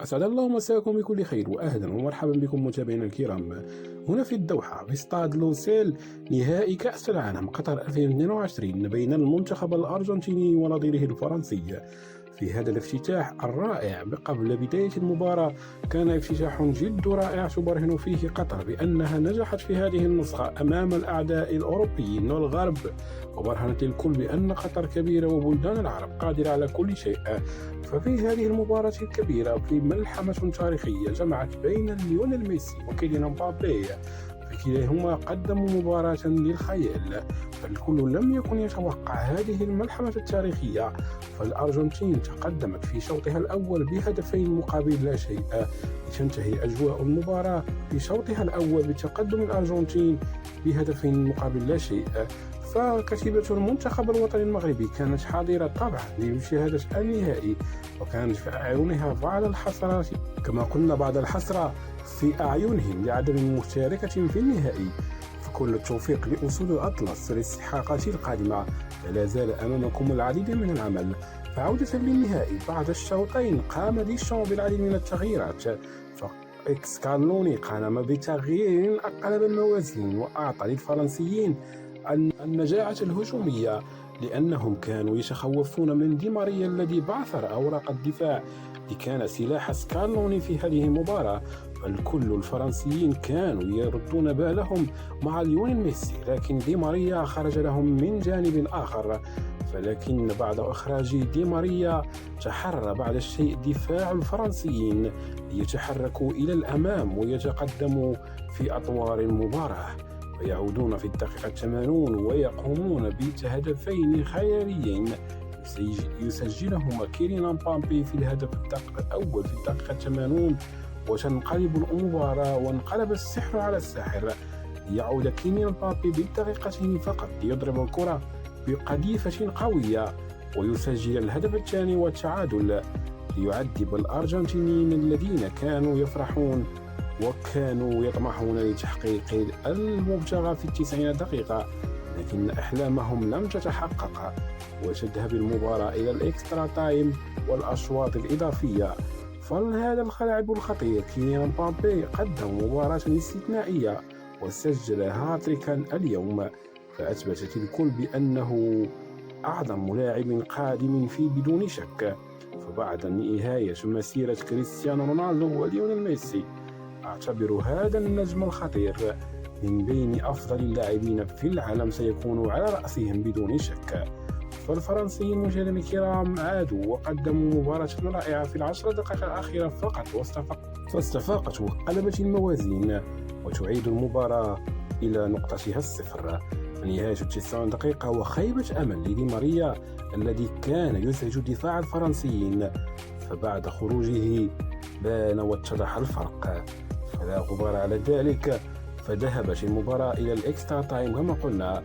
أسعد الله مساكم بكل خير، وأهلا ومرحبا بكم متابعينا الكرام هنا في الدوحة في استاد لوسيل. نهائي كأس العالم قطر 2022 بين المنتخب الأرجنتيني ونظيره الفرنسي. في هذا الافتتاح الرائع قبل بداية المباراة كان افتتاح جد رائع تبرهن فيه قطر بأنها نجحت في هذه النسخة أمام الأعداء الأوروبيين والغرب، وبرهنت الكل بأن قطر كبيرة وبلدان العرب قادرة على كل شيء. ففي هذه المباراة الكبيرة في ملحمة تاريخية جمعت بين ليونيل ميسي وكيليان مبابي، فكليهما قدموا مباراة للخيال، فالكل لم يكن يتوقع هذه الملحمة التاريخية. فالأرجنتين تقدمت في شوطها الأول بهدفين مقابل لا شيء، لتنتهي أجواء المباراة في شوطها الأول بتقدم الأرجنتين بهدفين مقابل لا شيء. فكتيبة المنتخب الوطني المغربي كانت حاضرة طبعا لمشاهدة النهائي، وكانت في أعينها بعض الحسرات، كما قلنا بعض الحسرة في أعينهم لعدم المشاركة في النهائي. فكل التوفيق لأسود الأطلس للاستحقاقات القادمة، فلا زال أمامكم العديد من العمل. فعودة للنهائي بعد الشوطين قام ديشان بالعديد من التغييرات، فإكسكالوني قام بتغيير أقلب الموازين وأعطى للفرنسيين النجاعة الهجومية، لأنهم كانوا يتخوفون من دي ماريا الذي بعثر أوراق الدفاع لكان سلاح سكالوني في هذه المباراة. فالكل الفرنسيين كانوا يردون بالهم مع ليونيل ميسي، لكن دي ماريا خرج لهم من جانب آخر. فلكن بعد إخراج دي ماريا تحرر بعد الشيء دفاع الفرنسيين ليتحركوا إلى الأمام ويتقدموا في أطوار المباراة، ويعودون في الدقيقة 80 ويقومون بهدفين خياليين يسجلهما كيليان مبابي في الهدف الأول في الدقيقة 80، وتنقلب المباراة وانقلب السحر على الساحر. يعود كيليان مبابي بالدقيقتين فقط ليضرب الكرة بقذيفة قوية ويسجل الهدف الثاني والتعادل، ليعذب الأرجنتينيين الذين كانوا يفرحون وكانوا يطمحون لتحقيق المبتغى في 90 دقيقة، لكن أحلامهم لم تتحقق، وتذهب المباراة إلى الإكسترا تايم والأشواط الإضافية. فهذا اللاعب الخطير كيليان مبابي قدم مباراة استثنائية وسجل هاتريكا اليوم، فأثبتت الكل بأنه أعظم لاعب قادم في بدون شك. فبعد نهاية مسيرة كريستيانو رونالدو وليونيل ميسي، أعتبر هذا النجم الخطير من بين أفضل اللاعبين في العالم، سيكون على رأسهم بدون شك. فالفرنسيين مشاهدينا الكرام عادوا وقدموا مباراة رائعة في العشر دقائق الأخيرة فقط، فاستفاقت وقلبت الموازين وتعيد المباراة إلى نقطتها الصفر. نهاية 90 دقيقة وخيبة أمل لدي ماريا الذي كان يزعج دفاع الفرنسيين، فبعد خروجه بان واتضح الفرق، فلا غبار على ذلك. فذهبت المباراة إلى الإكسترا تايم كما قلنا،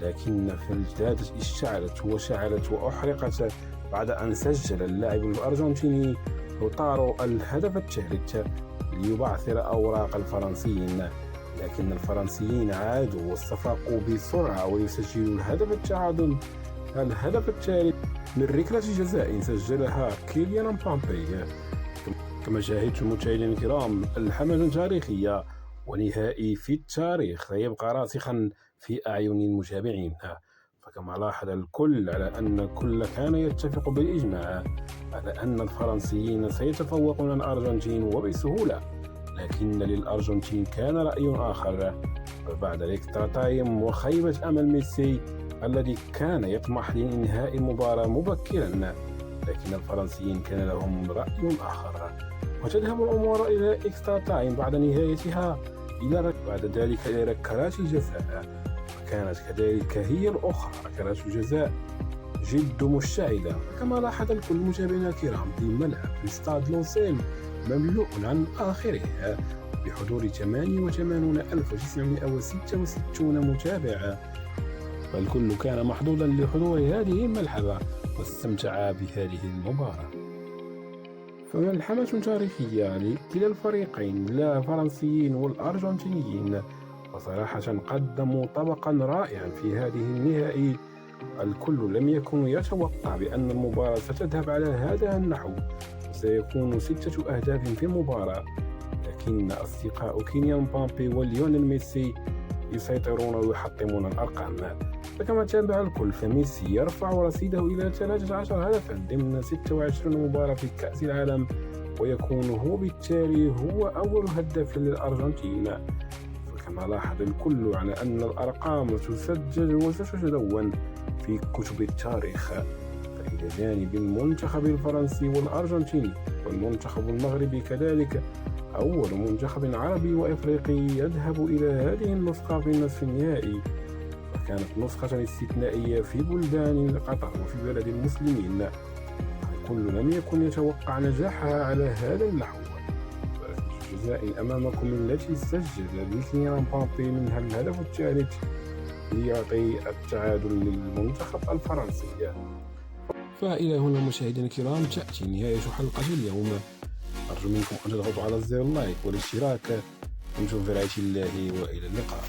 لكن في الجداد اشتعلت وشعلت وأحرقت بعد أن سجل اللاعب الأرجنتيني لوتارو الهدف الثالث ليبعثر أوراق الفرنسيين. لكن الفرنسيين عادوا واستفاقوا بسرعة ويسجلوا الهدف التعادل، الهدف الثالث من ركلة جزاء سجلها كيليان مبابي. كما شاهدتم مشاهدينا الكرام، ملحمة تاريخية ونهائي في التاريخ سيبقى راسخا في أعين المتابعين. فكما لاحظ الكل على أن الكل كان يتفق بالإجماع على أن الفرنسيين سيتفوقون الأرجنتين وبسهولة، لكن للأرجنتين كان رأي آخر. فبعد الإكسترا تايم وخيبة أمل ميسي الذي كان يطمح لإنهاء المباراة مبكرا، لكن الفرنسيين كان لهم رأي آخر، وتذهب الأمور إلى إكسترا تايم بعد نهايتها بعد ذلك إلى ركلات الجزاء. وكانت كذلك هي الأخرى ركلات الجزاء جد مشتعلة، كما لاحظ الكل متابعينا الكرام في ملعب استاد لوسيل مملوء عن آخره بحضور 88,966 متابع، فالكل كان محظوظا لحضور هذه الملحمة واستمتع بهذه المباراة. فملحمة تاريخية لكلا الفريقين، لا الفرنسيين والأرجنتينيين، وصراحة قدموا طبقا رائعا في هذه النهائي. الكل لم يكن يتوقع بأن المباراة ستذهب على هذا النحو، سيكون 6 أهداف في المباراة، لكن أصدقاء كيليان مبابي وليونيل ميسي يسيطرون ويحطمون الأرقام. فكما تابع الكل فميسي يرفع رصيده إلى 13 هدفا ضمن 26 مباراة في كأس العالم، ويكون هو بالتالي هو أول هداف للأرجنتين. فكما لاحظ الكل على أن الأرقام تسجل وستدون في كتب التاريخ. فإلى جانب المنتخب الفرنسي والأرجنتيني والمنتخب المغربي كذلك، أول منتخب عربي وإفريقي يذهب إلى هذه النسخة في النصف النهائي، فكانت نسخة استثنائية في بلدان قطر وفي بلد المسلمين. الكل لم يكن يتوقع نجاحها على هذا النحو. وركلة الجزاء أمامكم التي سجل كيليان مبابي منها الهدف الثالث ليعطي التعادل للمنتخب الفرنسي. فإلى هنا مشاهدينا الكرام تأتي نهاية حلقة اليوم. أرجو منكم أن تضغطوا على زر اللايك والاشتراك. دمتم في رعاية الله وإلى اللقاء.